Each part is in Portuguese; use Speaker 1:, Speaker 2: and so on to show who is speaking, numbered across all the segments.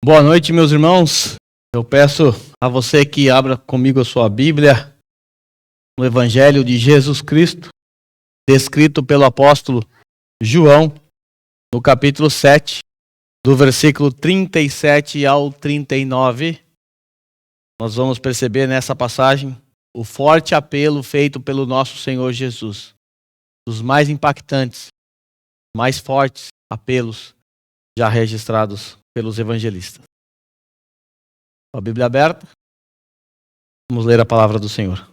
Speaker 1: Boa noite, meus irmãos. Eu peço a você que abra comigo a sua Bíblia no Evangelho de Jesus Cristo, descrito pelo apóstolo João, no capítulo 7, do versículo 37 ao 39. Nós vamos perceber nessa passagem o forte apelo feito pelo nosso Senhor Jesus. Dos mais impactantes, mais fortes apelos já registrados pelos evangelistas. Com a Bíblia aberta, vamos ler a palavra do Senhor.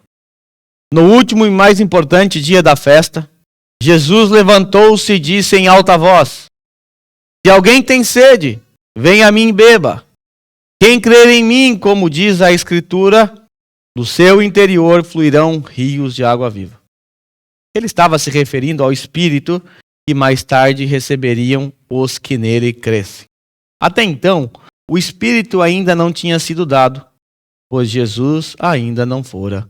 Speaker 1: No último e mais importante dia da festa, Jesus levantou-se e disse em alta voz: Se alguém tem sede, venha a mim e beba. Quem crer em mim, como diz a Escritura, do seu interior fluirão rios de água viva. Ele estava se referindo ao Espírito que mais tarde receberiam os que nele crescem. Até então, o Espírito ainda não tinha sido dado, pois Jesus ainda não fora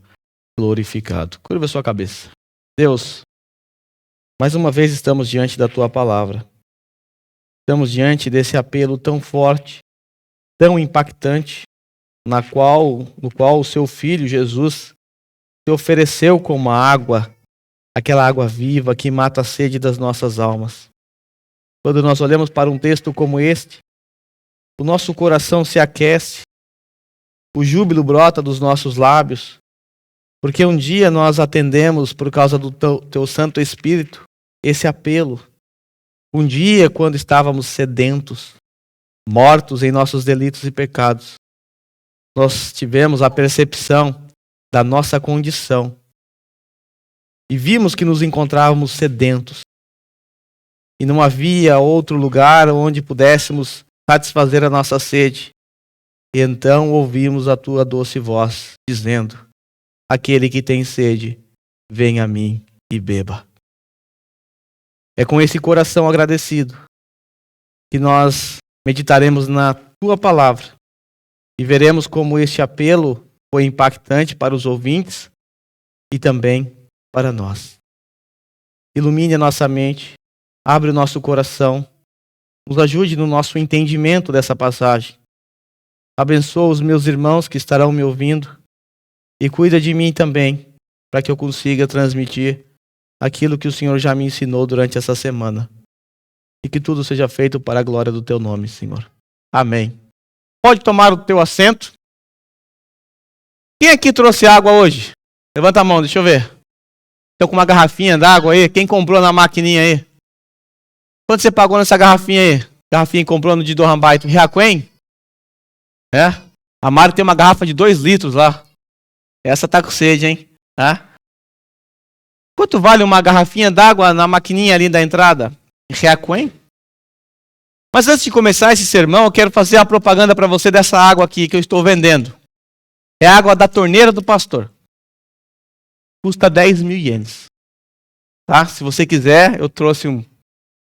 Speaker 1: glorificado. Curva a sua cabeça. Deus, mais uma vez estamos diante da Tua palavra. Estamos diante desse apelo tão forte, tão impactante, no qual o Seu Filho, Jesus, se ofereceu como água, aquela água viva que mata a sede das nossas almas. Quando nós olhamos para um texto como este, o nosso coração se aquece, o júbilo brota dos nossos lábios, porque um dia nós atendemos, por causa do Teu Santo Espírito, esse apelo. Um dia, quando estávamos sedentos, mortos em nossos delitos e pecados, nós tivemos a percepção da nossa condição e vimos que nos encontrávamos sedentos e não havia outro lugar onde pudéssemos satisfazer a nossa sede. E então ouvimos a Tua doce voz, dizendo: Aquele que tem sede, venha a mim e beba. É com esse coração agradecido que nós meditaremos na Tua palavra e veremos como este apelo foi impactante para os ouvintes e também para nós. Ilumine a nossa mente, abre o nosso coração, nos ajude no nosso entendimento dessa passagem. Abençoa os meus irmãos que estarão me ouvindo e cuida de mim também, para que eu consiga transmitir aquilo que o Senhor já me ensinou durante essa semana. E que tudo seja feito para a glória do Teu nome, Senhor. Amém. Pode tomar o teu assento. Quem aqui trouxe água hoje? Levanta a mão, deixa eu ver. Estou com uma garrafinha d'água aí. Quem comprou na maquininha aí? Quanto você pagou nessa garrafinha aí? Garrafinha que comprou no Dido Rambaito. Riaquém? É? A Mari tem uma garrafa de 2 litros lá. Essa tá com sede, hein? É? Quanto vale uma garrafinha d'água na maquininha ali da entrada? Riaquém? Mas antes de começar esse sermão, eu quero fazer a propaganda para você dessa água aqui que eu estou vendendo. É a água da torneira do pastor. Custa 10 mil ienes. Tá? Se você quiser, eu trouxe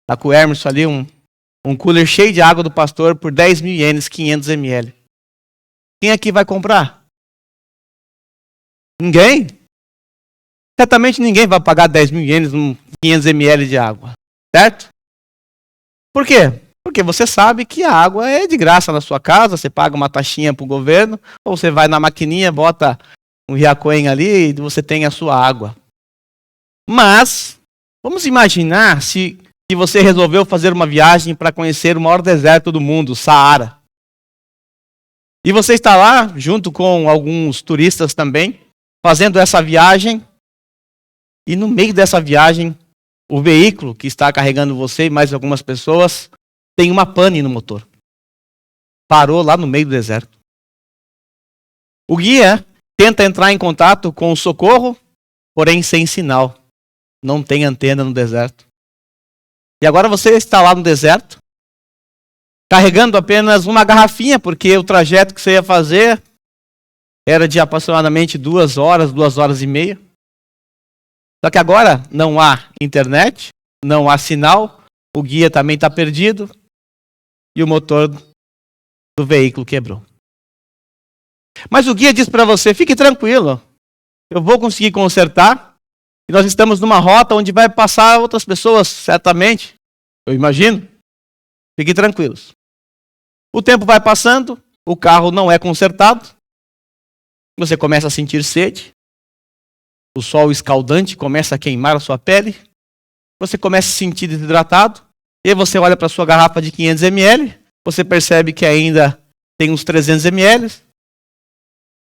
Speaker 1: tá com o Hermes ali, um cooler cheio de água do pastor por 10 mil ienes, 500 ml. Quem aqui vai comprar? Ninguém? Certamente ninguém vai pagar 10 mil ienes num 500 ml de água. Certo? Por quê? Porque você sabe que a água é de graça na sua casa, você paga uma taxinha para o governo, ou você vai na maquininha, bota um Riaquém ali e você tem a sua água. Mas, vamos imaginar se você resolveu fazer uma viagem para conhecer o maior deserto do mundo, o Saara. E você está lá, junto com alguns turistas também, fazendo essa viagem, e no meio dessa viagem, o veículo que está carregando você e mais algumas pessoas tem uma pane no motor. Parou lá no meio do deserto. O guia tenta entrar em contato com o socorro, porém sem sinal. Não tem antena no deserto. E agora você está lá no deserto, carregando apenas uma garrafinha, porque o trajeto que você ia fazer era de aproximadamente 2 horas, 2 horas e meia. Só que agora não há internet, não há sinal, o guia também está perdido e o motor do veículo quebrou. Mas o guia diz para você: fique tranquilo, eu vou conseguir consertar. E nós estamos numa rota onde vai passar outras pessoas, certamente, eu imagino. Fiquem tranquilos. O tempo vai passando, o carro não é consertado, você começa a sentir sede, o sol escaldante começa a queimar a sua pele, você começa a se sentir desidratado, e aí você olha para a sua garrafa de 500 ml, você percebe que ainda tem uns 300 ml,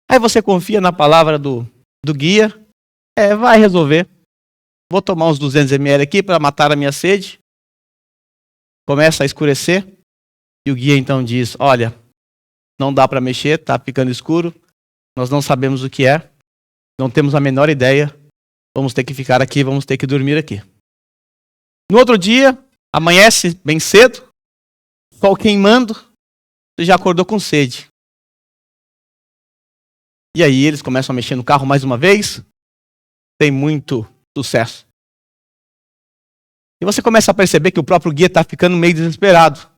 Speaker 1: aí você confia na palavra do guia, vai resolver, vou tomar uns 200 ml aqui para matar a minha sede. Começa a escurecer, e o guia então diz, olha, não dá para mexer, está ficando escuro, nós não sabemos o que é, não temos a menor ideia, vamos ter que ficar aqui, vamos ter que dormir aqui. No outro dia, amanhece bem cedo, sol queimando, você já acordou com sede. E aí eles começam a mexer no carro mais uma vez, tem muito sucesso. E você começa a perceber que o próprio guia está ficando meio desesperado.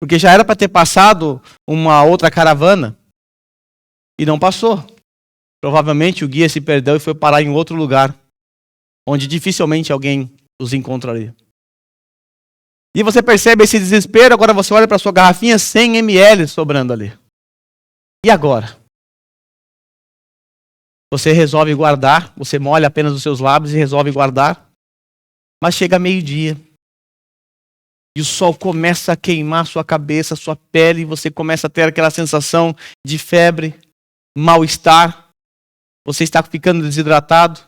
Speaker 1: Porque já era para ter passado uma outra caravana e não passou. Provavelmente o guia se perdeu e foi parar em outro lugar, onde dificilmente alguém os encontraria. E você percebe esse desespero, agora você olha para sua garrafinha, 100 ml sobrando ali. E agora? Você resolve guardar, você molha apenas os seus lábios e resolve guardar. Mas chega meio-dia. E o sol começa a queimar sua cabeça, sua pele, e você começa a ter aquela sensação de febre, mal-estar. Você está ficando desidratado.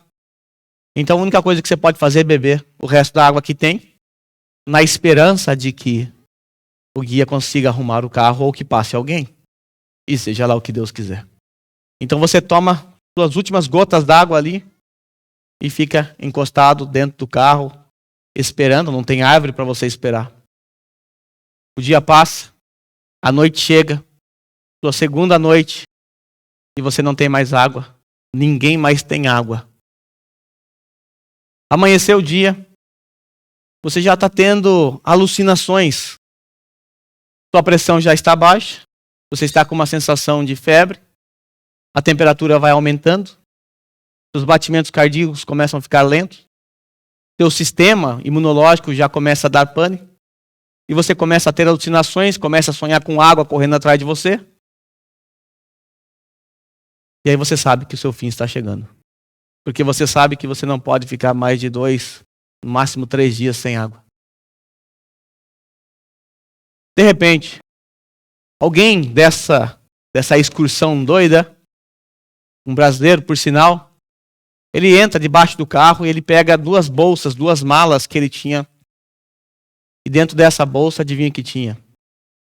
Speaker 1: Então a única coisa que você pode fazer é beber o resto da água que tem, na esperança de que o guia consiga arrumar o carro ou que passe alguém. E seja lá o que Deus quiser. Então você toma suas últimas gotas d'água ali e fica encostado dentro do carro, esperando, não tem árvore para você esperar. O dia passa, a noite chega, sua segunda noite, e você não tem mais água. Ninguém mais tem água. Amanheceu o dia, você já está tendo alucinações. Sua pressão já está baixa, você está com uma sensação de febre, a temperatura vai aumentando, os batimentos cardíacos começam a ficar lentos, seu sistema imunológico já começa a dar pane, e você começa a ter alucinações, começa a sonhar com água correndo atrás de você. E aí você sabe que o seu fim está chegando. Porque você sabe que você não pode ficar mais de 2, no máximo 3 dias sem água. De repente, alguém dessa excursão doida, um brasileiro, por sinal, ele entra debaixo do carro e ele pega 2 bolsas, 2 malas que ele tinha. E dentro dessa bolsa, adivinha o que tinha?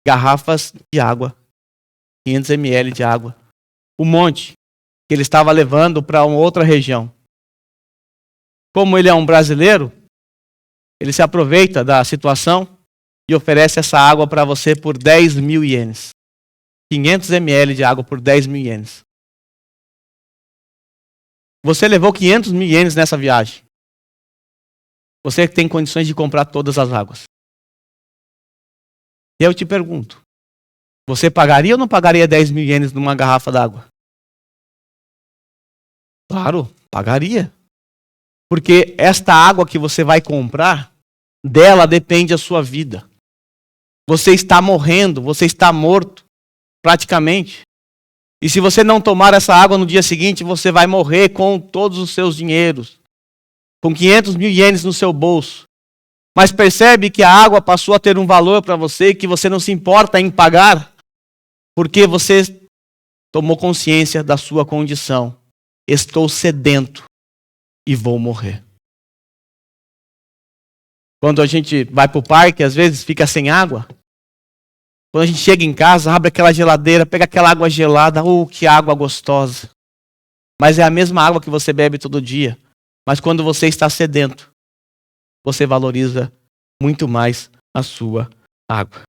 Speaker 1: Garrafas de água, 500 ml de água. Um monte que ele estava levando para uma outra região. Como ele é um brasileiro, ele se aproveita da situação e oferece essa água para você por 10 mil ienes. 500 ml de água por 10 mil ienes. Você levou 500 mil ienes nessa viagem. Você tem condições de comprar todas as águas. E eu te pergunto, você pagaria ou não pagaria 10 mil ienes numa garrafa d'água? Claro, pagaria. Porque esta água que você vai comprar, dela depende a sua vida. Você está morrendo, você está morto, praticamente. E se você não tomar essa água no dia seguinte, você vai morrer com todos os seus dinheiros. Com 500 mil ienes no seu bolso. Mas percebe que a água passou a ter um valor para você que você não se importa em pagar, porque você tomou consciência da sua condição. Estou sedento e vou morrer. Quando a gente vai para o parque, às vezes fica sem água. Quando a gente chega em casa, abre aquela geladeira, pega aquela água gelada, que água gostosa. Mas é a mesma água que você bebe todo dia. Mas quando você está sedento, você valoriza muito mais a sua água.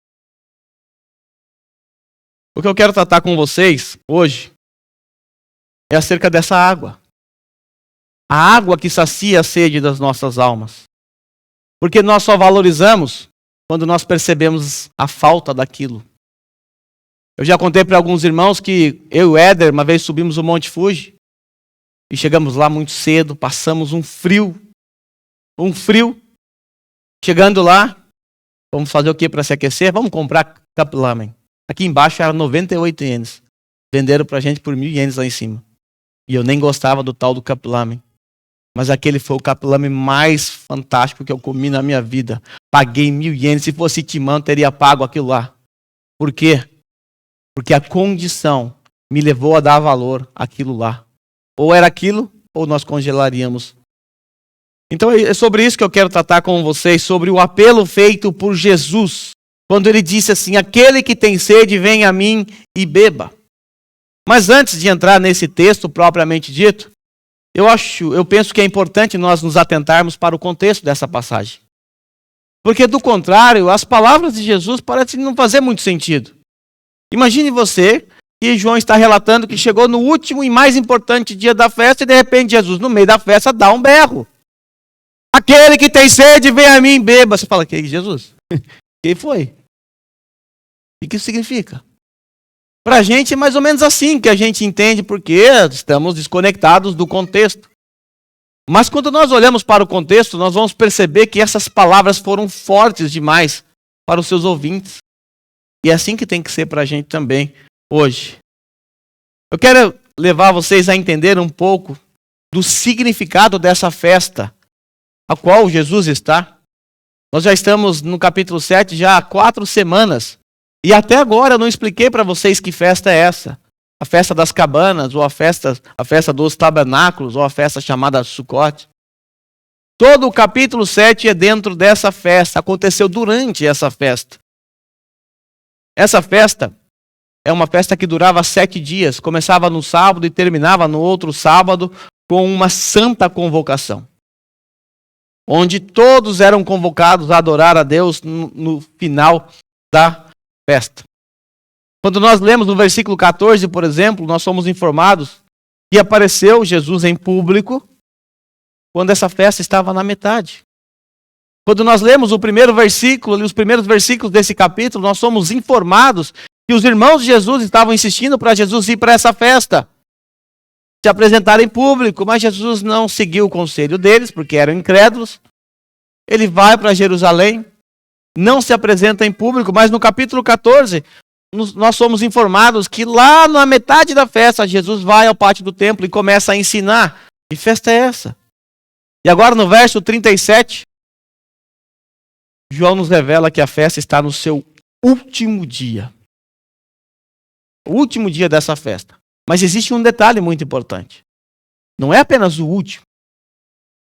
Speaker 1: O que eu quero tratar com vocês hoje é acerca dessa água. A água que sacia a sede das nossas almas. Porque nós só valorizamos quando nós percebemos a falta daquilo. Eu já contei para alguns irmãos que eu e o Éder, uma vez subimos o Monte Fuji e chegamos lá muito cedo, passamos um frio. Chegando lá, vamos fazer o que para se aquecer? Vamos comprar Cup Lamen. Aqui embaixo era 98 ienes. Venderam pra gente por 1.000 ienes lá em cima. E eu nem gostava do tal do capilame. Mas aquele foi o capilame mais fantástico que eu comi na minha vida. Paguei 1.000 ienes. Se fosse timão, teria pago aquilo lá. Por quê? Porque a condição me levou a dar valor àquilo lá. Ou era aquilo, ou nós congelaríamos. Então é sobre isso que eu quero tratar com vocês, sobre o apelo feito por Jesus. Quando ele disse assim, aquele que tem sede, vem a mim e beba. Mas antes de entrar nesse texto propriamente dito, eu penso que é importante nós nos atentarmos para o contexto dessa passagem. Porque do contrário, as palavras de Jesus parecem não fazer muito sentido. Imagine você que João está relatando que chegou no último e mais importante dia da festa e de repente Jesus, no meio da festa, dá um berro. Aquele que tem sede, vem a mim e beba. Você fala, que Jesus? Quem foi? O que isso significa? Para a gente é mais ou menos assim que a gente entende, porque estamos desconectados do contexto. Mas quando nós olhamos para o contexto, nós vamos perceber que essas palavras foram fortes demais para os seus ouvintes. E é assim que tem que ser para a gente também hoje. Eu quero levar vocês a entender um pouco do significado dessa festa a qual Jesus está. Nós já estamos no capítulo 7 já há 4 semanas. E até agora eu não expliquei para vocês que festa é essa. A festa das cabanas, ou a festa dos tabernáculos, ou a festa chamada Sucote. Todo o capítulo 7 é dentro dessa festa, aconteceu durante essa festa. Essa festa é uma festa que durava 7 dias, começava no sábado e terminava no outro sábado com uma santa convocação. Onde todos eram convocados a adorar a Deus no final da festa. Quando nós lemos no versículo 14, por exemplo, nós somos informados que apareceu Jesus em público quando essa festa estava na metade. Quando nós lemos o primeiro versículo, os primeiros versículos desse capítulo, nós somos informados que os irmãos de Jesus estavam insistindo para Jesus ir para essa festa, se apresentar em público, mas Jesus não seguiu o conselho deles, porque eram incrédulos. Ele vai para Jerusalém, não se apresenta em público, mas no capítulo 14, nós somos informados que lá na metade da festa, Jesus vai ao pátio do templo e começa a ensinar. Que festa é essa? E agora no verso 37, João nos revela que a festa está no seu último dia. O último dia dessa festa. Mas existe um detalhe muito importante. Não é apenas o último.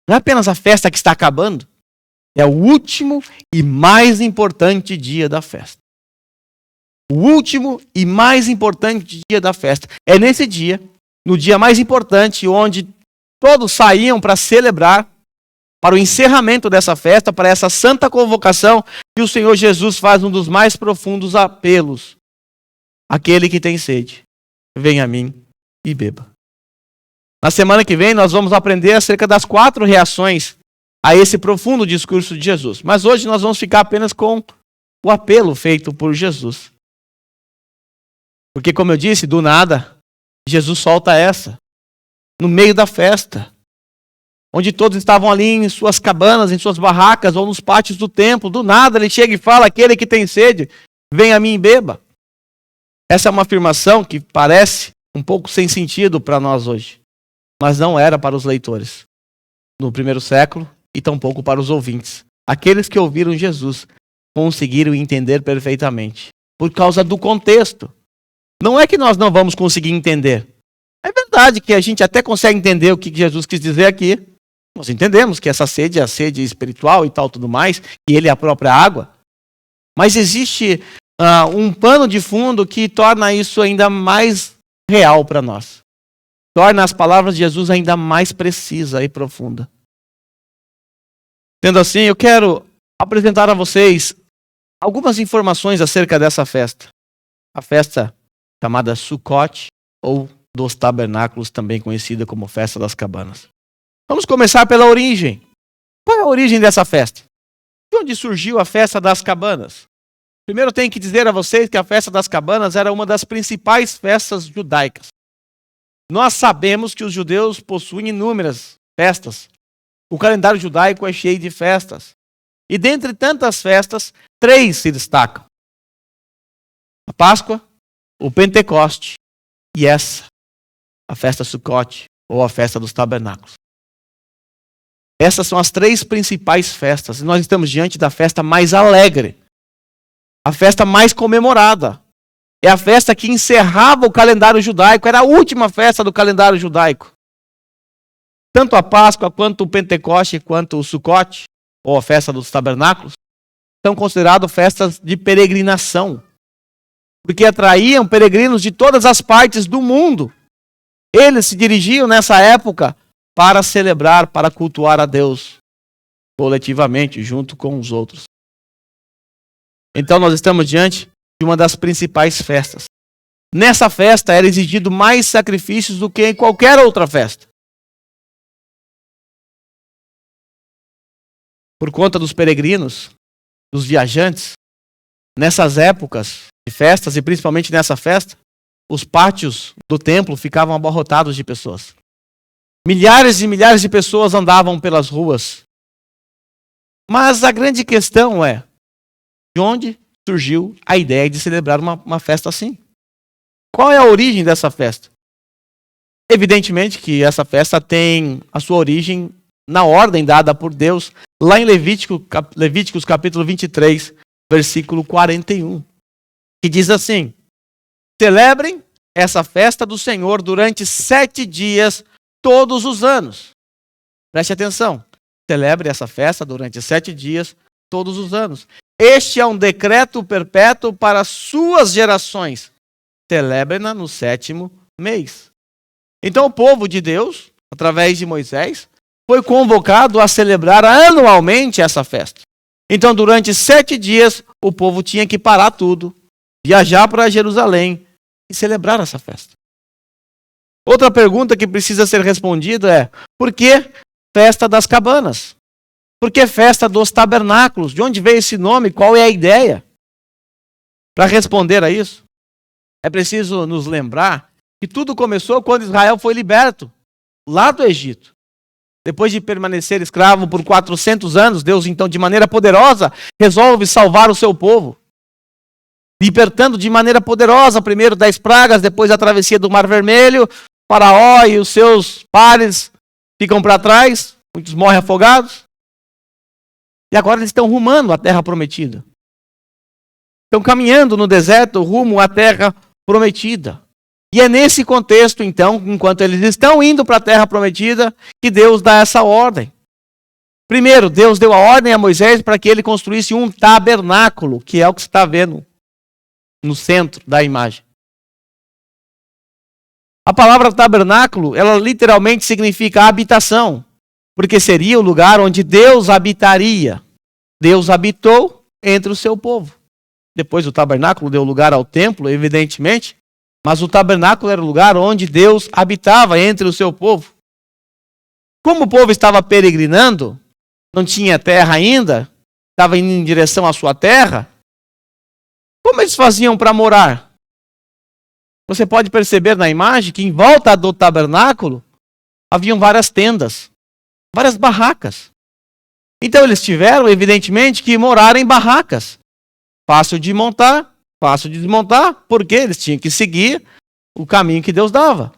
Speaker 1: Não é apenas a festa que está acabando. É o último e mais importante dia da festa. O último e mais importante dia da festa. É nesse dia, no dia mais importante, onde todos saíam para celebrar, para o encerramento dessa festa, para essa santa convocação, que o Senhor Jesus faz um dos mais profundos apelos. Aquele que tem sede, venha a mim e beba. Na semana que vem nós vamos aprender acerca das 4 reações a esse profundo discurso de Jesus. Mas hoje nós vamos ficar apenas com o apelo feito por Jesus. Porque, como eu disse, do nada, Jesus solta essa, no meio da festa, onde todos estavam ali em suas cabanas, em suas barracas ou nos pátios do templo. Do nada ele chega e fala, aquele que tem sede, venha a mim e beba. Essa é uma afirmação que parece um pouco sem sentido para nós hoje, mas não era para os leitores no primeiro século e tampouco para os ouvintes. Aqueles que ouviram Jesus conseguiram entender perfeitamente, por causa do contexto. Não é que nós não vamos conseguir entender. É verdade que a gente até consegue entender o que Jesus quis dizer aqui. Nós entendemos que essa sede é a sede espiritual e tal, tudo mais, que ele é a própria água. Mas existe um pano de fundo que torna isso ainda mais real para nós. Torna as palavras de Jesus ainda mais precisa e profunda. Sendo assim, eu quero apresentar a vocês algumas informações acerca dessa festa. A festa chamada Sucote, ou dos tabernáculos, também conhecida como Festa das Cabanas. Vamos começar pela origem. Qual é a origem dessa festa? De onde surgiu a Festa das Cabanas? Primeiro tenho que dizer a vocês que a Festa das Cabanas era uma das principais festas judaicas. Nós sabemos que os judeus possuem inúmeras festas. O calendário judaico é cheio de festas. E dentre tantas festas, 3 se destacam. A Páscoa, o Pentecoste e essa, a festa Sucote, ou a festa dos tabernáculos. Essas são as 3 principais festas. E nós estamos diante da festa mais alegre. A festa mais comemorada. É a festa que encerrava o calendário judaico. Era a última festa do calendário judaico. Tanto a Páscoa, quanto o Pentecoste, quanto o Sucote, ou a festa dos tabernáculos, são considerados festas de peregrinação. Porque atraíam peregrinos de todas as partes do mundo. Eles se dirigiam nessa época para celebrar, para cultuar a Deus coletivamente, junto com os outros. Então nós estamos diante de uma das principais festas. Nessa festa era exigido mais sacrifícios do que em qualquer outra festa. Por conta dos peregrinos, dos viajantes, nessas épocas de festas, e principalmente nessa festa, os pátios do templo ficavam abarrotados de pessoas. Milhares e milhares de pessoas andavam pelas ruas. Mas a grande questão é, de onde surgiu a ideia de celebrar uma festa assim? Qual é a origem dessa festa? Evidentemente que essa festa tem a sua origem na ordem dada por Deus, lá em Levíticos capítulo 23, versículo 41, que diz assim: celebrem essa festa do Senhor durante 7 dias, todos os anos. Preste atenção. Celebre essa festa durante 7 dias, todos os anos. Este é um decreto perpétuo para suas gerações. Celebrem-na no 7º mês. Então o povo de Deus, através de Moisés, foi convocado a celebrar anualmente essa festa. Então durante 7 dias, o povo tinha que parar tudo, viajar para Jerusalém e celebrar essa festa. Outra pergunta que precisa ser respondida é: por que festa das cabanas? Por que festa dos tabernáculos? De onde veio esse nome? Qual é a ideia? Para responder a isso, é preciso nos lembrar que tudo começou quando Israel foi liberto lá do Egito. Depois de permanecer escravo por 400 anos, Deus então, de maneira poderosa, resolve salvar o seu povo. Libertando de maneira poderosa, primeiro 10 pragas, depois a travessia do Mar Vermelho. Faraó e os seus pares ficam para trás, muitos morrem afogados. E agora eles estão rumando à terra prometida. Estão caminhando no deserto rumo à terra prometida. E é nesse contexto, então, enquanto eles estão indo para a terra prometida, que Deus dá essa ordem. Primeiro, Deus deu a ordem a Moisés para que ele construísse um tabernáculo, que é o que você está vendo no centro da imagem. A palavra tabernáculo, ela literalmente significa habitação, porque seria o lugar onde Deus habitaria. Deus habitou entre o seu povo. Depois o tabernáculo deu lugar ao templo, evidentemente, mas o tabernáculo era o lugar onde Deus habitava entre o seu povo. Como o povo estava peregrinando, não tinha terra ainda, estava indo em direção à sua terra, como eles faziam para morar? Você pode perceber na imagem que em volta do tabernáculo haviam várias tendas, várias barracas. Então eles tiveram, evidentemente, que morar em barracas. Fácil de montar, fácil de desmontar, porque eles tinham que seguir o caminho que Deus dava.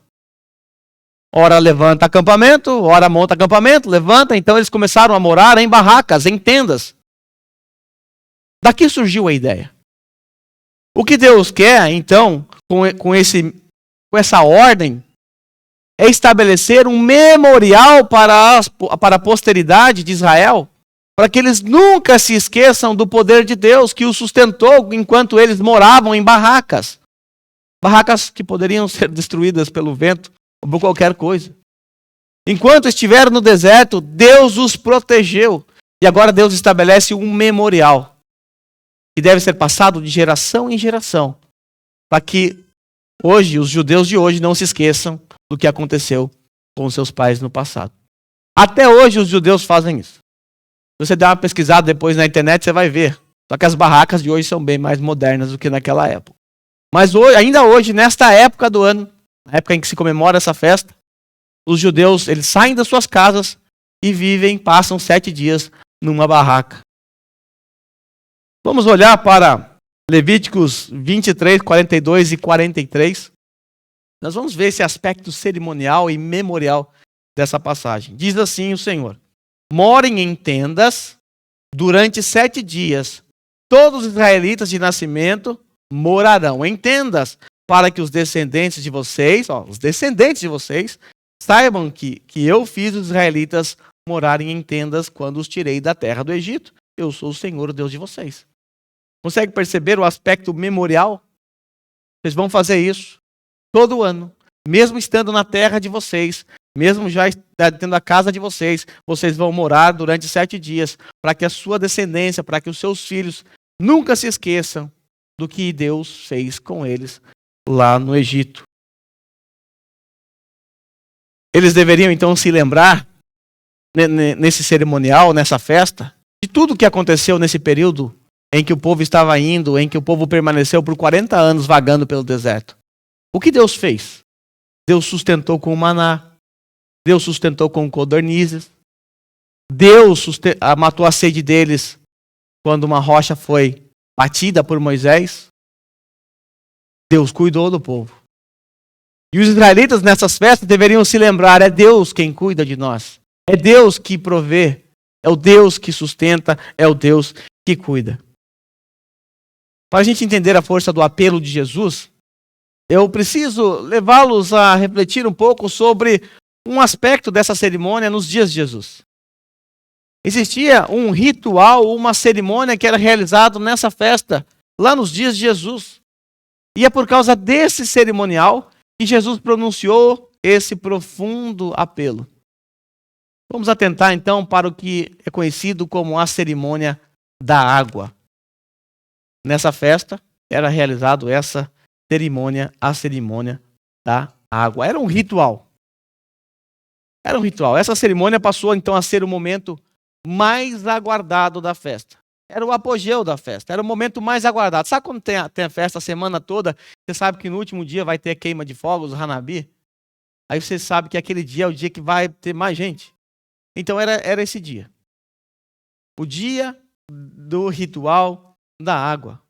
Speaker 1: Ora levanta acampamento, ora monta acampamento, levanta. Então eles começaram a morar em barracas, em tendas. Daqui surgiu a ideia. O que Deus quer, então, com essa ordem, é estabelecer um memorial para a posteridade de Israel, para que eles nunca se esqueçam do poder de Deus que os sustentou enquanto eles moravam em barracas. Barracas que poderiam ser destruídas pelo vento ou por qualquer coisa. Enquanto estiveram no deserto, Deus os protegeu. E agora Deus estabelece um memorial que deve ser passado de geração em geração, para que hoje, os judeus de hoje não se esqueçam do que aconteceu com seus pais no passado. Até hoje os judeus fazem isso. Se você der uma pesquisada depois na internet, você vai ver. Só que as barracas de hoje são bem mais modernas do que naquela época. Mas hoje, ainda hoje, nesta época do ano, na época em que se comemora essa festa, os judeus, eles saem das suas casas e passam 7 dias numa barraca. Vamos olhar para Levíticos 23, 42 e 43. Nós vamos ver esse aspecto cerimonial e memorial dessa passagem. Diz assim o Senhor: morem em tendas durante 7 dias. Todos os israelitas de nascimento morarão em tendas, para que os descendentes de vocês, saibam que eu fiz os israelitas morarem em tendas quando os tirei da terra do Egito. Eu sou o Senhor, o Deus de vocês. Consegue perceber o aspecto memorial? Vocês vão fazer isso todo ano, mesmo estando na terra de vocês, mesmo já tendo a casa de vocês, vocês vão morar durante 7 dias, para que a sua descendência, para que os seus filhos nunca se esqueçam do que Deus fez com eles lá no Egito. Eles deveriam então se lembrar, nesse cerimonial, nessa festa, de tudo o que aconteceu nesse período em que o povo estava indo, em que o povo permaneceu por 40 anos vagando pelo deserto. O que Deus fez? Deus sustentou com o maná, Deus sustentou com codornizes, Deus matou a sede deles quando uma rocha foi batida por Moisés. Deus cuidou do povo. E os israelitas nessas festas deveriam se lembrar: é Deus quem cuida de nós. É Deus que provê. É o Deus que sustenta. É o Deus que cuida. Para a gente entender a força do apelo de Jesus, eu preciso levá-los a refletir um pouco sobre um aspecto dessa cerimônia nos dias de Jesus. Existia um ritual, uma cerimônia que era realizado nessa festa, lá nos dias de Jesus. E é por causa desse cerimonial que Jesus pronunciou esse profundo apelo. Vamos atentar então para o que é conhecido como a cerimônia da água. Nessa festa era realizado essa cerimônia, a cerimônia da água. Era um ritual. Era um ritual. Essa cerimônia passou então a ser o momento mais aguardado da festa. Era o apogeu da festa. Era o momento mais aguardado. Sabe quando tem a festa a semana toda? Você sabe que no último dia vai ter a queima de fogos, o Hanabi. Aí você sabe que aquele dia é o dia que vai ter mais gente. Então era esse dia. O dia do ritual da água.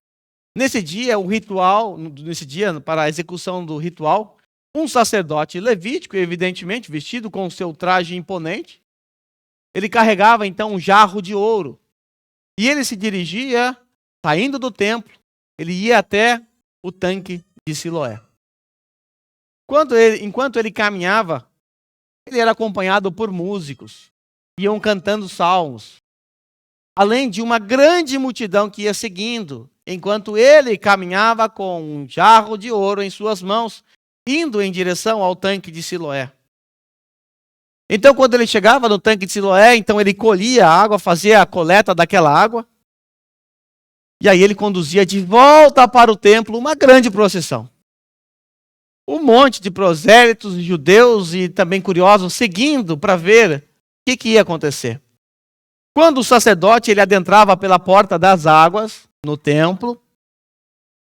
Speaker 1: Nesse dia, para a execução do ritual, um sacerdote levítico, evidentemente, vestido com o seu traje imponente, ele carregava então um jarro de ouro. E ele se dirigia, saindo do templo, ele ia até o tanque de Siloé. Enquanto ele caminhava, ele era acompanhado por músicos, iam cantando salmos, além de uma grande multidão que ia seguindo, enquanto ele caminhava com um jarro de ouro em suas mãos, indo em direção ao tanque de Siloé. Então, quando ele chegava no tanque de Siloé, então ele colhia a água, fazia a coleta daquela água, e aí ele conduzia de volta para o templo uma grande procissão. Um monte de prosélitos, judeus e também curiosos seguindo para ver o que ia acontecer. Quando o sacerdote ele adentrava pela porta das águas no templo,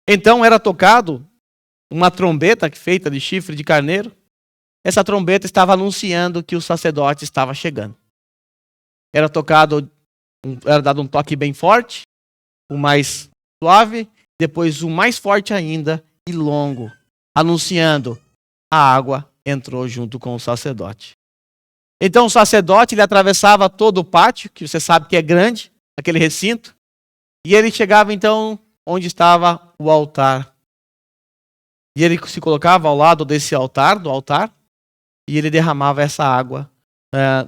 Speaker 1: então era tocado uma trombeta feita de chifre de carneiro. Essa trombeta estava anunciando que o sacerdote estava chegando. Era dado um toque bem forte, o mais suave, depois o mais forte ainda e longo, anunciando: a água entrou junto com o sacerdote. Então o sacerdote ele atravessava todo o pátio, que você sabe que é grande, aquele recinto, e ele chegava então onde estava o altar. E ele se colocava ao lado desse altar, do altar, e ele derramava essa água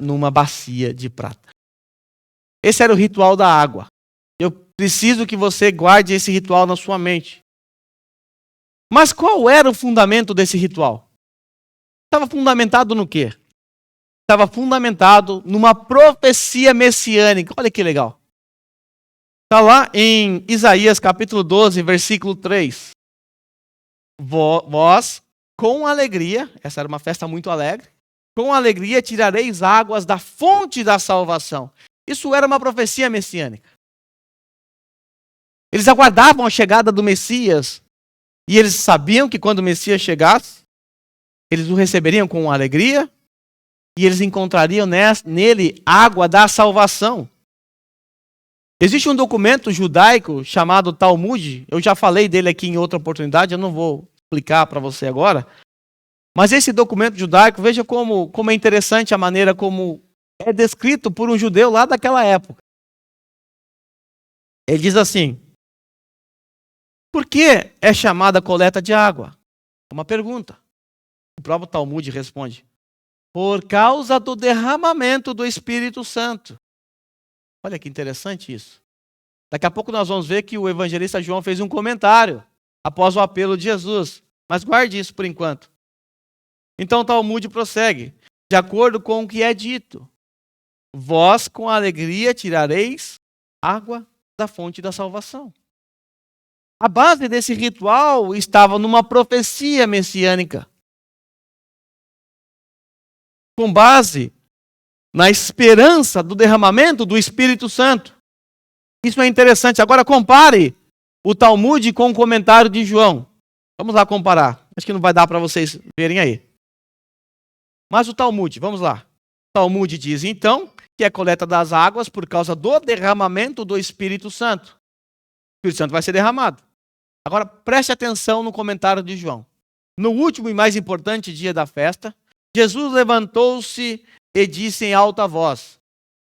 Speaker 1: numa bacia de prata. Esse era o ritual da água. Eu preciso que você guarde esse ritual na sua mente. Mas qual era o fundamento desse ritual? Estava fundamentado no quê? Estava fundamentado numa profecia messiânica. Olha que legal. Está lá em Isaías capítulo 12, versículo 3. Vós, com alegria, essa era uma festa muito alegre, com alegria tirareis águas da fonte da salvação. Isso era uma profecia messiânica. Eles aguardavam a chegada do Messias, e eles sabiam que quando o Messias chegasse, eles o receberiam com alegria, e eles encontrariam nele água da salvação. Existe um documento judaico chamado Talmud, eu já falei dele aqui em outra oportunidade, eu não vou explicar para você agora, mas esse documento judaico, veja como é interessante a maneira como é descrito por um judeu lá daquela época. Ele diz assim: por que é chamada coleta de água? Uma pergunta. O próprio Talmud responde: por causa do derramamento do Espírito Santo. Olha que interessante isso. Daqui a pouco nós vamos ver que o evangelista João fez um comentário após o apelo de Jesus. Mas guarde isso por enquanto. Então o Talmud prossegue: de acordo com o que é dito, vós com alegria tirareis água da fonte da salvação. A base desse ritual estava numa profecia messiânica, com base na esperança do derramamento do Espírito Santo. Isso é interessante. Agora compare o Talmud com o comentário de João. Vamos lá comparar. Acho que não vai dar para vocês verem aí. Mas o Talmud, vamos lá. O Talmud diz então que é a coleta das águas por causa do derramamento do Espírito Santo. O Espírito Santo vai ser derramado. Agora preste atenção no comentário de João. No último e mais importante dia da festa, Jesus levantou-se e disse em alta voz: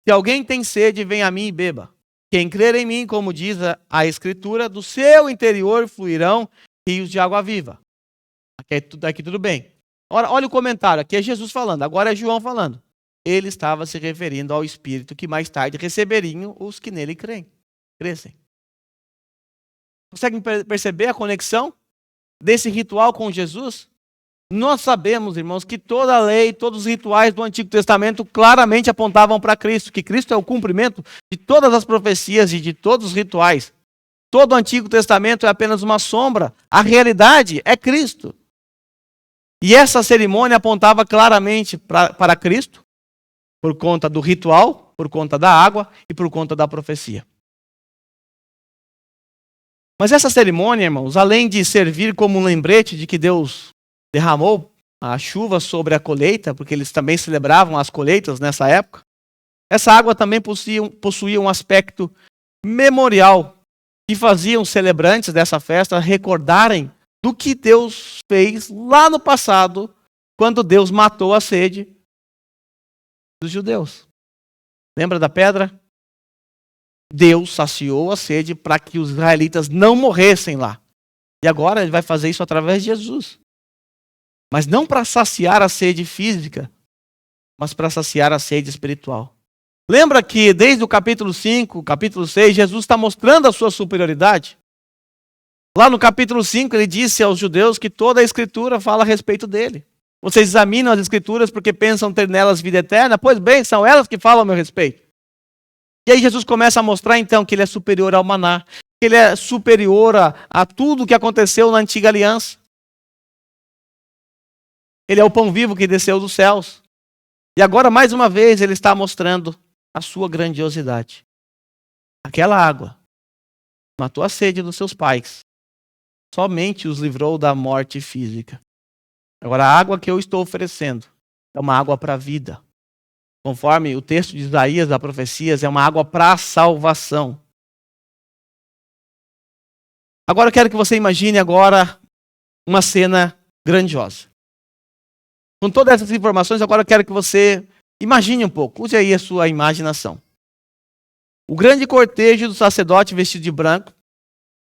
Speaker 1: se alguém tem sede, venha a mim e beba. Quem crer em mim, como diz a Escritura, do seu interior fluirão rios de água viva. Aqui tudo bem. Olha o comentário, aqui é Jesus falando, agora é João falando. Ele estava se referindo ao Espírito que mais tarde receberiam os que nele crescem. Conseguem perceber a conexão desse ritual com Jesus? Nós sabemos, irmãos, que toda a lei, todos os rituais do Antigo Testamento claramente apontavam para Cristo, que Cristo é o cumprimento de todas as profecias e de todos os rituais. Todo o Antigo Testamento é apenas uma sombra, a realidade é Cristo. E essa cerimônia apontava claramente para Cristo, por conta do ritual, por conta da água e por conta da profecia. Mas essa cerimônia, irmãos, além de servir como um lembrete de que Deus derramou a chuva sobre a colheita, porque eles também celebravam as colheitas nessa época, essa água também possuía um aspecto memorial que fazia os celebrantes dessa festa recordarem do que Deus fez lá no passado, quando Deus matou a sede dos judeus. Lembra da pedra? Deus saciou a sede para que os israelitas não morressem lá. E agora ele vai fazer isso através de Jesus. Mas não para saciar a sede física, mas para saciar a sede espiritual. Lembra que desde o capítulo 5, capítulo 6, Jesus está mostrando a sua superioridade? Lá no capítulo 5 ele disse aos judeus que toda a escritura fala a respeito dele. Vocês examinam as escrituras porque pensam ter nelas vida eterna? Pois bem, são elas que falam a meu respeito. E aí Jesus começa a mostrar então que ele é superior ao maná, que ele é superior a tudo que aconteceu na antiga aliança. Ele é o pão vivo que desceu dos céus. E agora, mais uma vez, ele está mostrando a sua grandiosidade. Aquela água matou a sede dos seus pais. Somente os livrou da morte física. Agora, a água que eu estou oferecendo é uma água para a vida. Conforme o texto de Isaías, da profecias, é uma água para a salvação. Agora eu quero que você imagine agora uma cena grandiosa. Com todas essas informações, agora eu quero que você imagine um pouco. Use aí a sua imaginação. O grande cortejo do sacerdote vestido de branco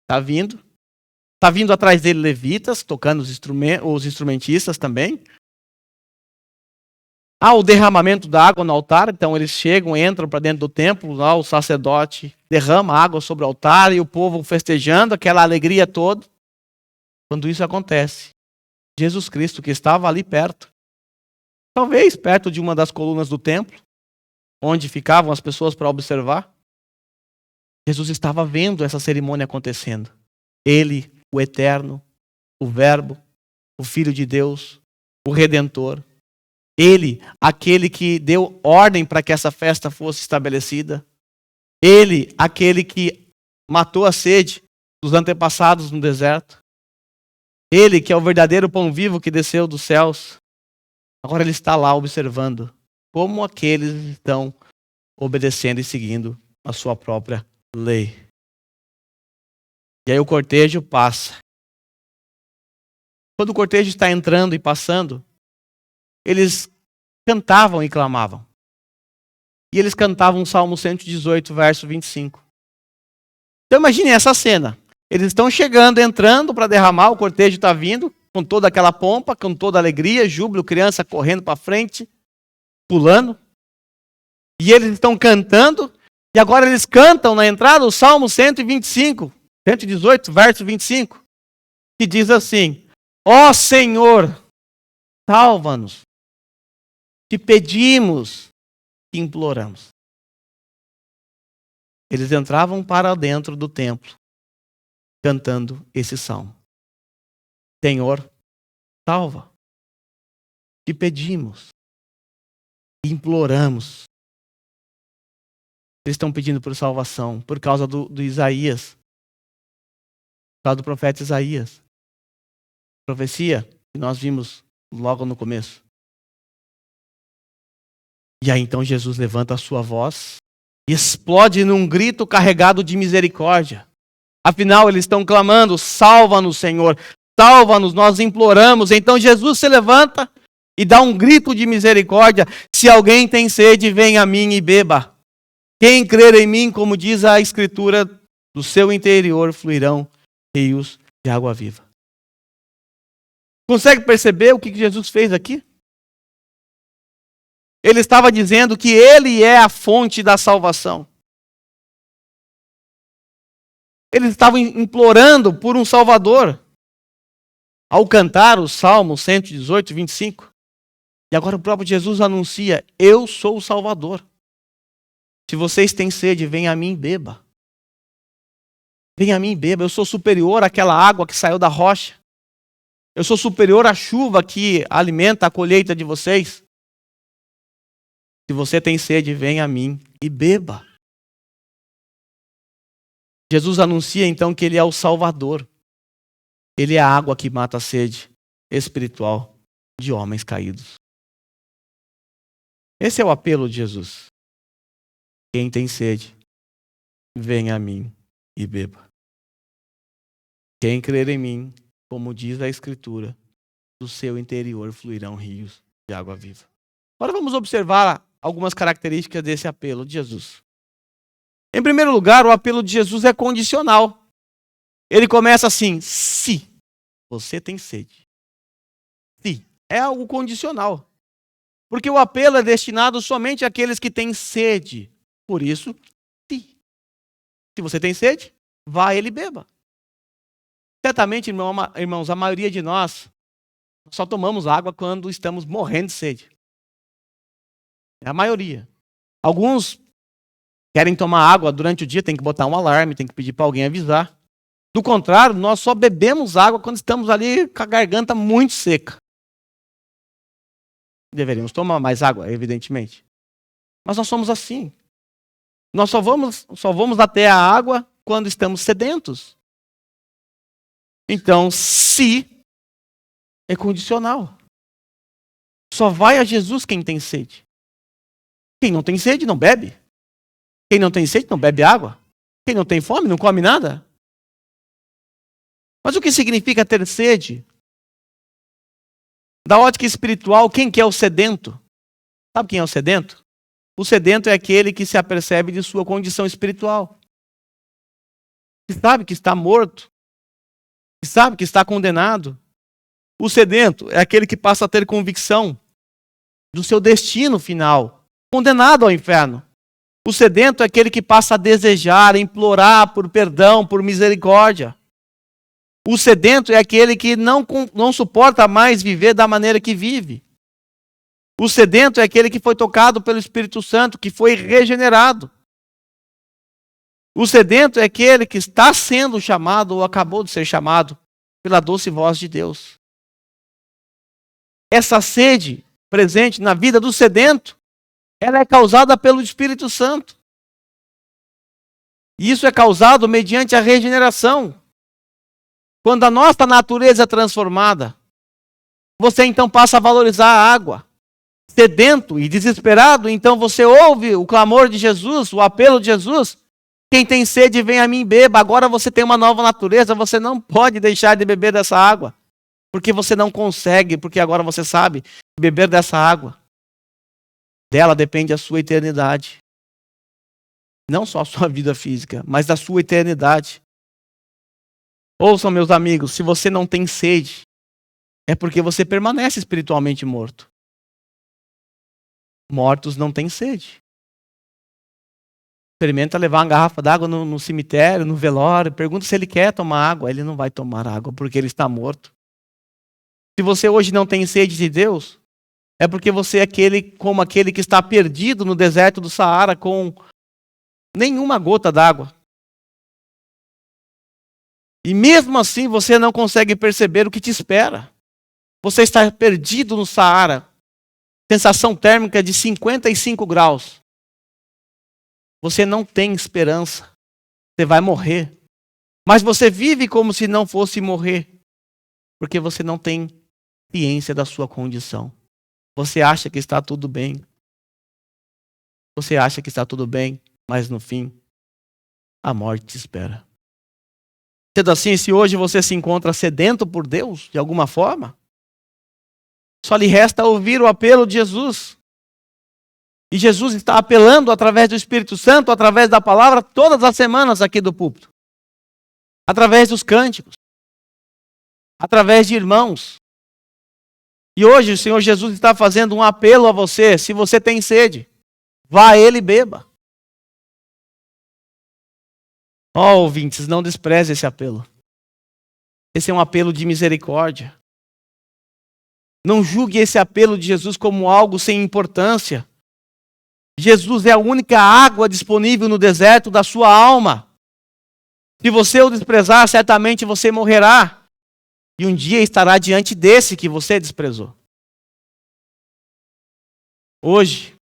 Speaker 1: está vindo. Está vindo atrás dele levitas, tocando os instrumentistas também. Há o derramamento da água no altar, então eles chegam, entram para dentro do templo, lá o sacerdote derrama água sobre o altar e o povo festejando, aquela alegria toda. Quando isso acontece, Jesus Cristo, que estava ali perto, talvez perto de uma das colunas do templo, onde ficavam as pessoas para observar, Jesus estava vendo essa cerimônia acontecendo. Ele, o Eterno, o Verbo, o Filho de Deus, o Redentor. Ele, aquele que deu ordem para que essa festa fosse estabelecida. Ele, aquele que matou a sede dos antepassados no deserto. Ele, que é o verdadeiro pão vivo que desceu dos céus. Agora ele está lá observando como aqueles estão obedecendo e seguindo a sua própria lei. E aí o cortejo passa. Quando o cortejo está entrando e passando, eles cantavam e clamavam. E eles cantavam o Salmo 118, verso 25. Então imagine essa cena. Eles estão chegando, entrando para derramar, o cortejo está vindo, com toda aquela pompa, com toda alegria, júbilo, criança correndo para frente, pulando. E eles estão cantando, e agora eles cantam na entrada o Salmo 125, 118, verso 25, que diz assim: ó Senhor, salva-nos, te pedimos, te imploramos. Eles entravam para dentro do templo, cantando esse salmo. Senhor, salva, te pedimos, te imploramos. Eles estão pedindo por salvação, por causa do Isaías, por causa do profeta Isaías. Profecia que nós vimos logo no começo. E aí então Jesus levanta a sua voz e explode num grito carregado de misericórdia. Afinal, eles estão clamando: salva-nos, Senhor, salva-nos, nós imploramos. Então Jesus se levanta e dá um grito de misericórdia: se alguém tem sede, venha a mim e beba. Quem crer em mim, como diz a Escritura, do seu interior fluirão rios de água viva. Consegue perceber o que Jesus fez aqui? Ele estava dizendo que Ele é a fonte da salvação. Eles estavam implorando por um Salvador. Ao cantar o Salmo 118, 25. E agora o próprio Jesus anuncia: eu sou o Salvador. Se vocês têm sede, venha a mim e beba. Venha a mim e beba. Eu sou superior àquela água que saiu da rocha. Eu sou superior à chuva que alimenta a colheita de vocês. Se você tem sede, venha a mim e beba. Jesus anuncia então que Ele é o Salvador. Ele é a água que mata a sede espiritual de homens caídos. Esse é o apelo de Jesus. Quem tem sede, venha a mim e beba. Quem crer em mim, como diz a Escritura, do seu interior fluirão rios de água viva. Agora vamos observar algumas características desse apelo de Jesus. Em primeiro lugar, o apelo de Jesus é condicional. Ele começa assim: se você tem sede. Se. É algo condicional. Porque o apelo é destinado somente àqueles que têm sede. Por isso, se. Se você tem sede, vá a ele e beba. Certamente, irmãos, a maioria de nós só tomamos água quando estamos morrendo de sede. É a maioria. Alguns querem tomar água durante o dia, tem que botar um alarme, tem que pedir para alguém avisar. Do contrário, nós só bebemos água quando estamos ali com a garganta muito seca. Deveríamos tomar mais água, evidentemente. Mas nós somos assim. Nós só vamos até a água quando estamos sedentos. Então, se é condicional. Só vai a Jesus quem tem sede. Quem não tem sede, não bebe. Quem não tem sede, não bebe água. Quem não tem fome, não come nada. Mas o que significa ter sede? Da ótica espiritual, quem que é o sedento? Sabe quem é o sedento? O sedento é aquele que se apercebe de sua condição espiritual. Que sabe que está morto. Que sabe que está condenado. O sedento é aquele que passa a ter convicção do seu destino final, condenado ao inferno. O sedento é aquele que passa a desejar, implorar por perdão, por misericórdia. O sedento é aquele que não suporta mais viver da maneira que vive. O sedento é aquele que foi tocado pelo Espírito Santo, que foi regenerado. O sedento é aquele que está sendo chamado ou acabou de ser chamado pela doce voz de Deus. Essa sede presente na vida do sedento, ela é causada pelo Espírito Santo. E isso é causado mediante a regeneração. Quando a nossa natureza é transformada, você então passa a valorizar a água. Sedento e desesperado, então você ouve o clamor de Jesus, o apelo de Jesus, Quem tem sede, vem a mim e beba. Agora você tem uma nova natureza, você não pode deixar de beber dessa água. Porque você não consegue, porque agora você sabe beber dessa água. Dela depende a sua eternidade. Não só a sua vida física, mas da sua eternidade. Ouçam, meus amigos, se você não tem sede, é porque você permanece espiritualmente morto. Mortos não têm sede. Experimenta levar uma garrafa d'água no cemitério, no velório, pergunta se ele quer tomar água. Ele não vai tomar água porque ele está morto. Se você hoje não tem sede de Deus, é porque você é como aquele que está perdido no deserto do Saara com nenhuma gota d'água. E mesmo assim você não consegue perceber o que te espera. Você está perdido no Saara. Sensação térmica de 55 graus. Você não tem esperança. Você vai morrer. Mas você vive como se não fosse morrer. Porque você não tem ciência da sua condição. Você acha que está tudo bem. Você acha que está tudo bem, mas no fim, a morte te espera. Sendo assim, se hoje você se encontra sedento por Deus, de alguma forma, só lhe resta ouvir o apelo de Jesus. E Jesus está apelando através do Espírito Santo, através da palavra, todas as semanas aqui do púlpito. Através dos cânticos. Através de irmãos. E hoje o Senhor Jesus está fazendo um apelo a você. Se você tem sede, vá a Ele e beba. Ouvintes, não despreze esse apelo. Esse é um apelo de misericórdia. Não julgue esse apelo de Jesus como algo sem importância. Jesus é a única água disponível no deserto da sua alma. Se você o desprezar, certamente você morrerá. E um dia estará diante desse que você desprezou. Hoje,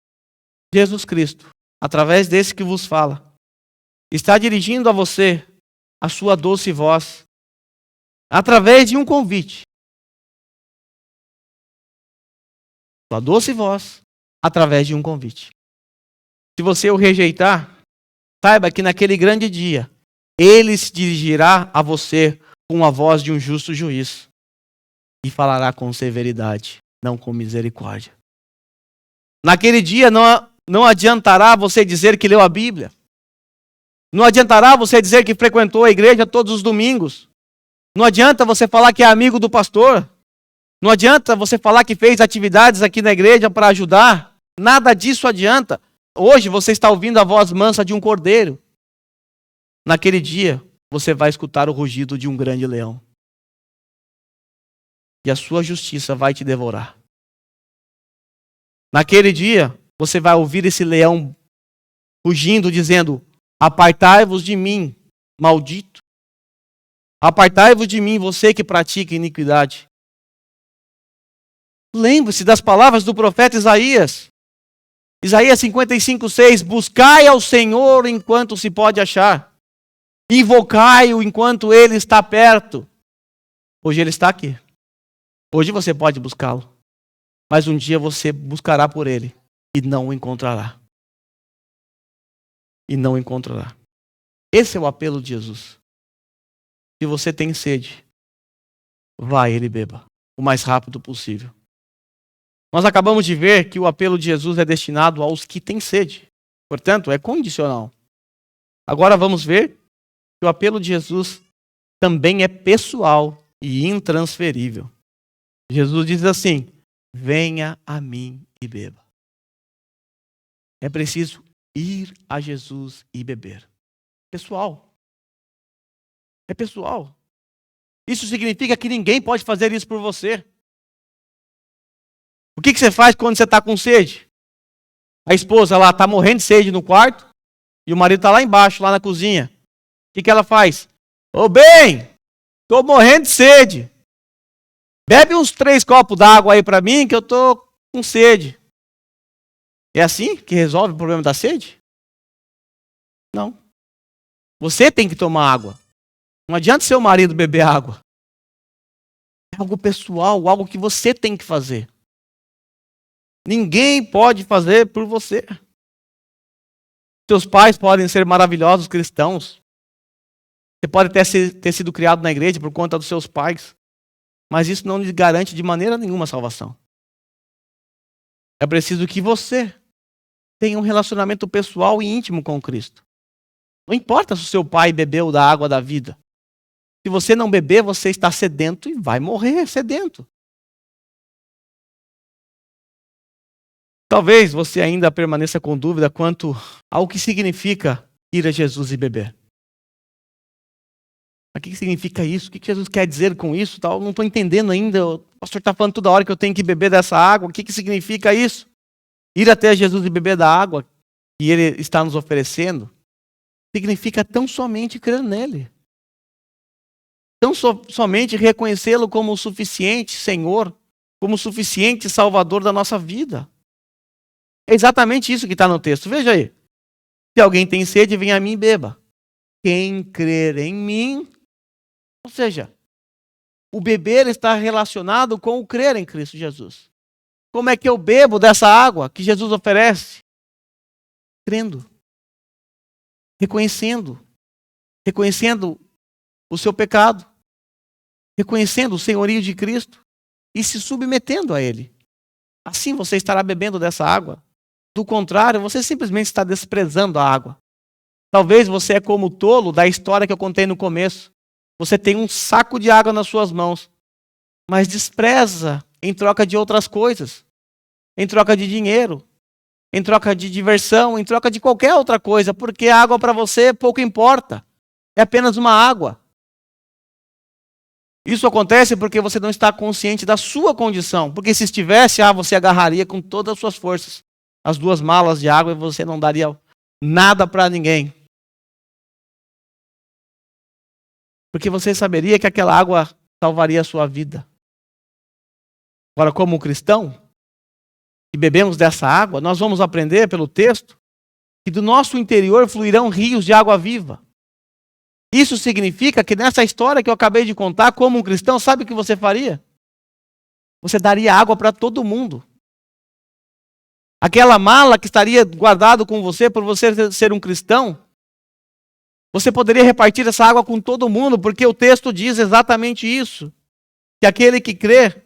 Speaker 1: Jesus Cristo, através desse que vos fala, está dirigindo a você a sua doce voz, através de um convite. Sua doce voz, através de um convite. Se você o rejeitar, saiba que naquele grande dia, Ele se dirigirá a você com a voz de um justo juiz e falará com severidade, não com misericórdia. Naquele dia não adiantará você dizer que leu a Bíblia. Não adiantará você dizer que frequentou a igreja todos os domingos. Não adianta você falar que é amigo do pastor. Não adianta você falar que fez atividades aqui na igreja para ajudar. Nada disso adianta. Hoje você está ouvindo a voz mansa de um cordeiro. Naquele dia, você vai escutar o rugido de um grande leão. E a sua justiça vai te devorar. Naquele dia, você vai ouvir esse leão rugindo, dizendo: apartai-vos de mim, maldito. Apartai-vos de mim, você que pratica iniquidade. Lembre-se das palavras do profeta Isaías. Isaías 55:6. Buscai ao Senhor enquanto se pode achar. Invocai-o enquanto Ele está perto. Hoje Ele está aqui. Hoje você pode buscá-lo. Mas um dia você buscará por Ele e não o encontrará. E não o encontrará. Esse é o apelo de Jesus. Se você tem sede, vá a Ele e beba o mais rápido possível. Nós acabamos de ver que o apelo de Jesus é destinado aos que têm sede. Portanto, é condicional. Agora vamos ver que o apelo de Jesus também é pessoal e intransferível. Jesus diz assim: venha a mim e beba. É preciso ir a Jesus e beber. Pessoal. É pessoal. Isso significa que ninguém pode fazer isso por você. O que você faz quando você está com sede? A esposa lá está morrendo de sede no quarto e o marido está lá embaixo, lá na cozinha. O que ela faz? Ô bem, estou morrendo de sede. Bebe uns 3 copos d'água aí para mim que eu estou com sede. É assim que resolve o problema da sede? Não. Você tem que tomar água. Não adianta seu marido beber água. É algo pessoal, algo que você tem que fazer. Ninguém pode fazer por você. Seus pais podem ser maravilhosos cristãos. Você pode ter sido criado na igreja por conta dos seus pais. Mas isso não lhe garante de maneira nenhuma a salvação. É preciso que você tenha um relacionamento pessoal e íntimo com Cristo. Não importa se o seu pai bebeu da água da vida. Se você não beber, você está sedento e vai morrer sedento. Talvez você ainda permaneça com dúvida quanto ao que significa ir a Jesus e beber. Mas o que significa isso? O que Jesus quer dizer com isso? Eu não estou entendendo ainda. O pastor está falando toda hora que eu tenho que beber dessa água. O que significa isso? Ir até Jesus e beber da água que Ele está nos oferecendo significa tão somente crer nele. Tão somente reconhecê-lo como o suficiente Senhor, como o suficiente Salvador da nossa vida. É exatamente isso que está no texto. Veja aí. Se alguém tem sede, venha a mim e beba. Quem crer em mim... Ou seja, o beber está relacionado com o crer em Cristo Jesus. Como é que eu bebo dessa água que Jesus oferece? Crendo. Reconhecendo o seu pecado, reconhecendo o senhorio de Cristo e se submetendo a Ele. Assim você estará bebendo dessa água. Do contrário, você simplesmente está desprezando a água. Talvez você é como o tolo da história que eu contei no começo. Você tem um saco de água nas suas mãos, mas despreza em troca de outras coisas, em troca de dinheiro, em troca de diversão, em troca de qualquer outra coisa, porque a água para você pouco importa. É apenas uma água. Isso acontece porque você não está consciente da sua condição. Porque se estivesse, você agarraria com todas as suas forças as 2 malas de água e você não daria nada para ninguém. Porque você saberia que aquela água salvaria a sua vida. Agora, como cristão, que bebemos dessa água, nós vamos aprender pelo texto que do nosso interior fluirão rios de água viva. Isso significa que nessa história que eu acabei de contar, como um cristão, sabe o que você faria? Você daria água para todo mundo. Aquela mala que estaria guardada com você por você ser um cristão, você poderia repartir essa água com todo mundo, porque o texto diz exatamente isso. Que aquele que crê,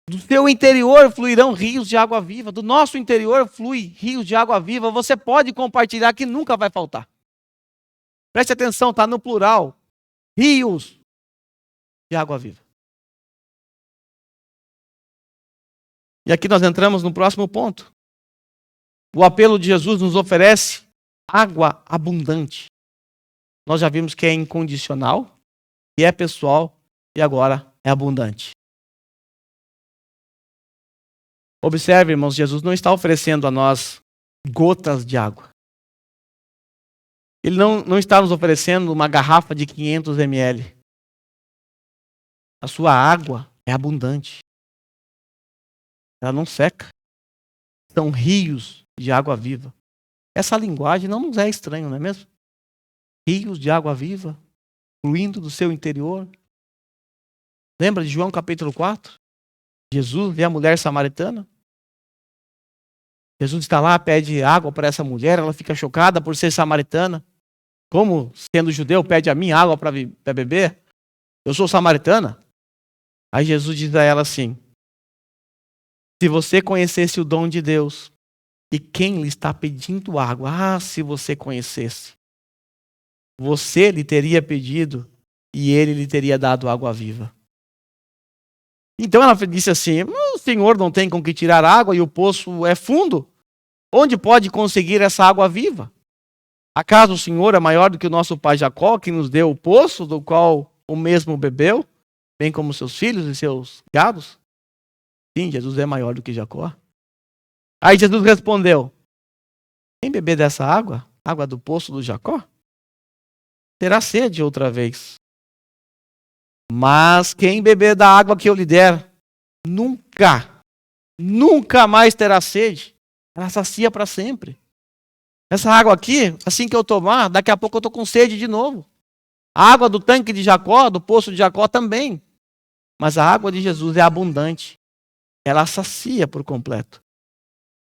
Speaker 1: do seu interior fluirão rios de água viva. Do nosso interior flui rios de água viva. Você pode compartilhar que nunca vai faltar. Preste atenção, está no plural. Rios de água viva. E aqui nós entramos no próximo ponto. O apelo de Jesus nos oferece água abundante. Nós já vimos que é incondicional, que é pessoal e agora é abundante. Observe, irmãos, Jesus não está oferecendo a nós gotas de água. Ele não está nos oferecendo uma garrafa de 500 ml. A sua água é abundante. Ela não seca. São rios de água viva. Essa linguagem não nos é estranha, não é mesmo? Rios de água viva, fluindo do seu interior. Lembra de João capítulo 4? Jesus vê a mulher samaritana. Jesus está lá, pede água para essa mulher, ela fica chocada por ser samaritana. Como, sendo judeu, pede a mim água para beber? Eu sou samaritana. Aí Jesus diz a ela assim: se você conhecesse o dom de Deus e quem lhe está pedindo água, se você conhecesse, você lhe teria pedido e ele lhe teria dado água viva. Então ela disse assim: o Senhor não tem com que tirar água e o poço é fundo. Onde pode conseguir essa água viva? Acaso o Senhor é maior do que o nosso pai Jacó, que nos deu o poço, do qual o mesmo bebeu, bem como seus filhos e seus gados? Sim, Jesus é maior do que Jacó. Aí Jesus respondeu: quem beber dessa água, água do poço do Jacó, terá sede outra vez. Mas quem beber da água que eu lhe der, nunca mais terá sede. Ela sacia para sempre. Essa água aqui, assim que eu tomar, daqui a pouco eu estou com sede de novo. A água do tanque de Jacó, do poço de Jacó também. Mas a água de Jesus é abundante. Ela sacia por completo.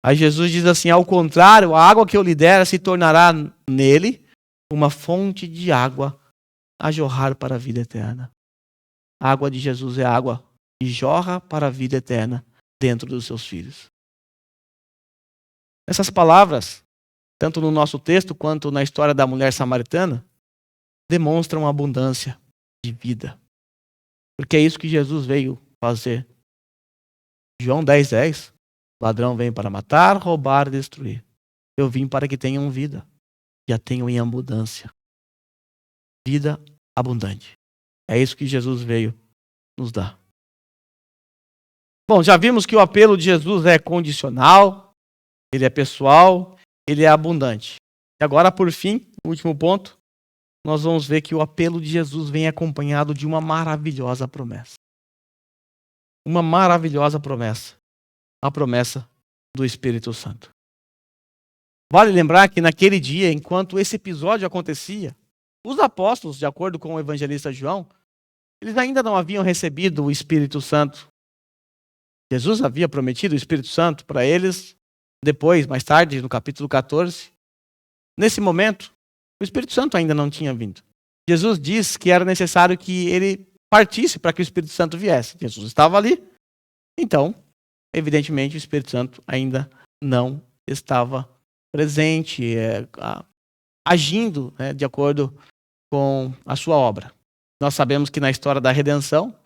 Speaker 1: Aí Jesus diz assim: ao contrário, a água que eu lhe der se tornará nele uma fonte de água a jorrar para a vida eterna. A água de Jesus é a água que jorra para a vida eterna dentro dos seus filhos. Essas palavras, tanto no nosso texto quanto na história da mulher samaritana, demonstram abundância de vida. Porque é isso que Jesus veio fazer. João 10:10, ladrão vem para matar, roubar e destruir. Eu vim para que tenham vida, e a tenham em abundância. Vida abundante. É isso que Jesus veio nos dar. Bom, já vimos que o apelo de Jesus é condicional, ele é pessoal, ele é abundante. E agora, por fim, o último ponto, nós vamos ver que o apelo de Jesus vem acompanhado de uma maravilhosa promessa. Uma maravilhosa promessa. A promessa do Espírito Santo. Vale lembrar que naquele dia, enquanto esse episódio acontecia, os apóstolos, de acordo com o evangelista João, eles ainda não haviam recebido o Espírito Santo. Jesus havia prometido o Espírito Santo para eles, depois, mais tarde, no capítulo 14. Nesse momento, o Espírito Santo ainda não tinha vindo. Jesus disse que era necessário que ele partisse para que o Espírito Santo viesse. Jesus estava ali, então, evidentemente, o Espírito Santo ainda não estava presente, agindo, de acordo com a sua obra. Nós sabemos que na história da redenção,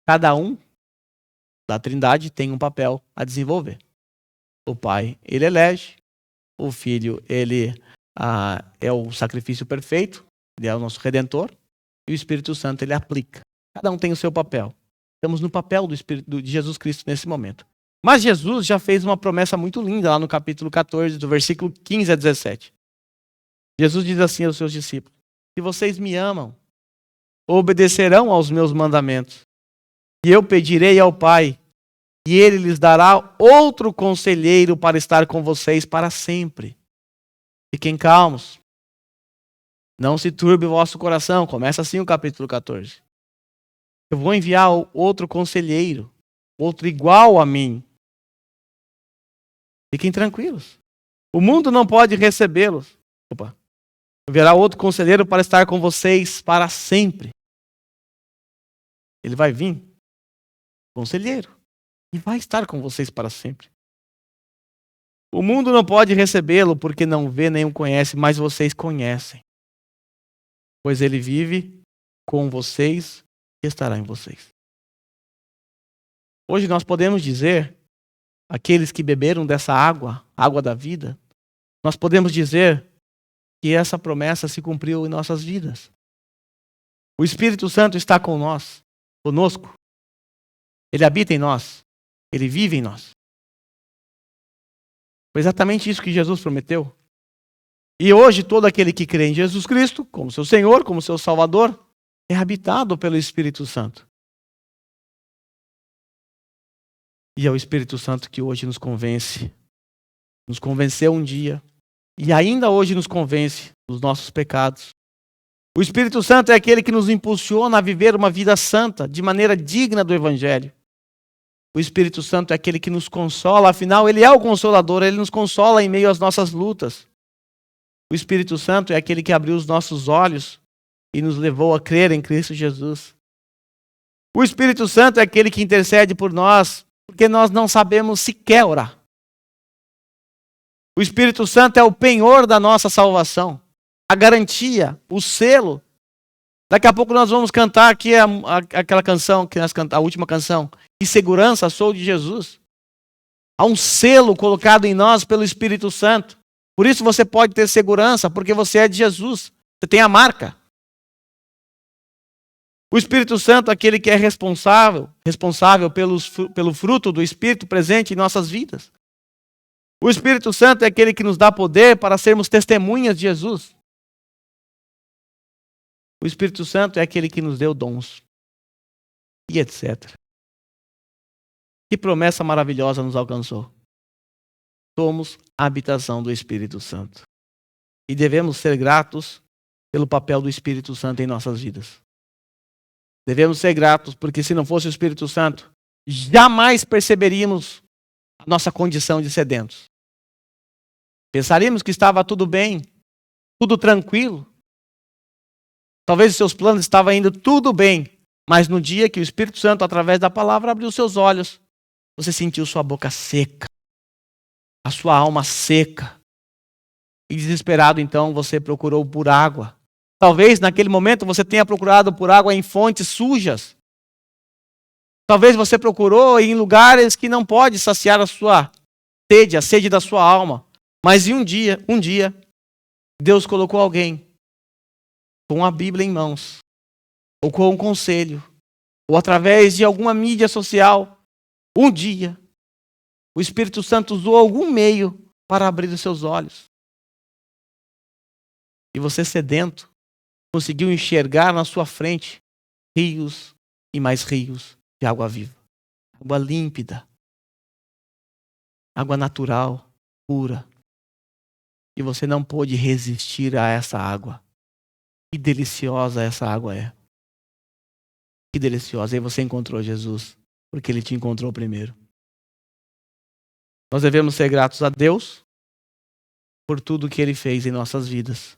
Speaker 1: cada um da Trindade tem um papel a desenvolver. O Pai, ele elege. O Filho, ele é o sacrifício perfeito. Ele é o nosso Redentor. E o Espírito Santo, ele aplica. Cada um tem o seu papel. Estamos no papel do Espírito de Jesus Cristo nesse momento. Mas Jesus já fez uma promessa muito linda lá no capítulo 14, do versículo 15 a 17. Jesus diz assim aos seus discípulos: se vocês me amam, obedecerão aos meus mandamentos. E eu pedirei ao Pai, e ele lhes dará outro conselheiro para estar com vocês para sempre. Fiquem calmos. Não se turbe o vosso coração. Começa assim o capítulo 14. Eu vou enviar outro conselheiro, outro igual a mim. Fiquem tranquilos. O mundo não pode recebê-los. Haverá outro conselheiro para estar com vocês para sempre. Ele vai vir, conselheiro, e vai estar com vocês para sempre. O mundo não pode recebê-lo porque não vê nem o conhece, mas vocês conhecem. Pois ele vive com vocês e estará em vocês. Hoje nós podemos dizer, aqueles que beberam dessa água, água da vida, nós podemos dizer que essa promessa se cumpriu em nossas vidas. O Espírito Santo está conosco. Ele habita em nós. Ele vive em nós. Foi exatamente isso que Jesus prometeu. E hoje todo aquele que crê em Jesus Cristo, como seu Senhor, como seu Salvador, é habitado pelo Espírito Santo. E é o Espírito Santo que hoje nos convence. Nos convenceu um dia. E ainda hoje nos convence dos nossos pecados. O Espírito Santo é aquele que nos impulsiona a viver uma vida santa, de maneira digna do Evangelho. O Espírito Santo é aquele que nos consola, afinal, ele é o Consolador, ele nos consola em meio às nossas lutas. O Espírito Santo é aquele que abriu os nossos olhos e nos levou a crer em Cristo Jesus. O Espírito Santo é aquele que intercede por nós, porque nós não sabemos sequer orar. O Espírito Santo é o penhor da nossa salvação, a garantia, o selo. Daqui a pouco nós vamos cantar aqui aquela canção, que nós cantamos, a última canção. Que segurança sou de Jesus. Há um selo colocado em nós pelo Espírito Santo. Por isso você pode ter segurança, porque você é de Jesus. Você tem a marca. O Espírito Santo é aquele que é responsável pelo fruto do Espírito presente em nossas vidas. O Espírito Santo é aquele que nos dá poder para sermos testemunhas de Jesus. O Espírito Santo é aquele que nos deu dons. E etc. Que promessa maravilhosa nos alcançou. Somos a habitação do Espírito Santo. E devemos ser gratos pelo papel do Espírito Santo em nossas vidas. Devemos ser gratos porque se não fosse o Espírito Santo, jamais perceberíamos a nossa condição de sedentos. Pensaríamos que estava tudo bem, tudo tranquilo. Talvez os seus planos estavam indo tudo bem, mas no dia que o Espírito Santo, através da palavra, abriu seus olhos, você sentiu sua boca seca, a sua alma seca. E desesperado, então, você procurou por água. Talvez naquele momento você tenha procurado por água em fontes sujas. Talvez você procurou em lugares que não pode saciar a sua sede, a sede da sua alma. Mas um dia, Deus colocou alguém com a Bíblia em mãos, ou com um conselho, ou através de alguma mídia social. Um dia, o Espírito Santo usou algum meio para abrir os seus olhos. E você, sedento, conseguiu enxergar na sua frente rios e mais rios de água viva. Água límpida. Água natural, pura. E você não pôde resistir a essa água. Que deliciosa essa água é. Que deliciosa. E você encontrou Jesus, porque Ele te encontrou primeiro. Nós devemos ser gratos a Deus por tudo que Ele fez em nossas vidas.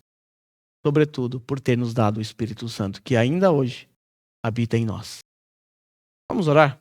Speaker 1: Sobretudo por ter nos dado o Espírito Santo, que ainda hoje habita em nós. Vamos orar?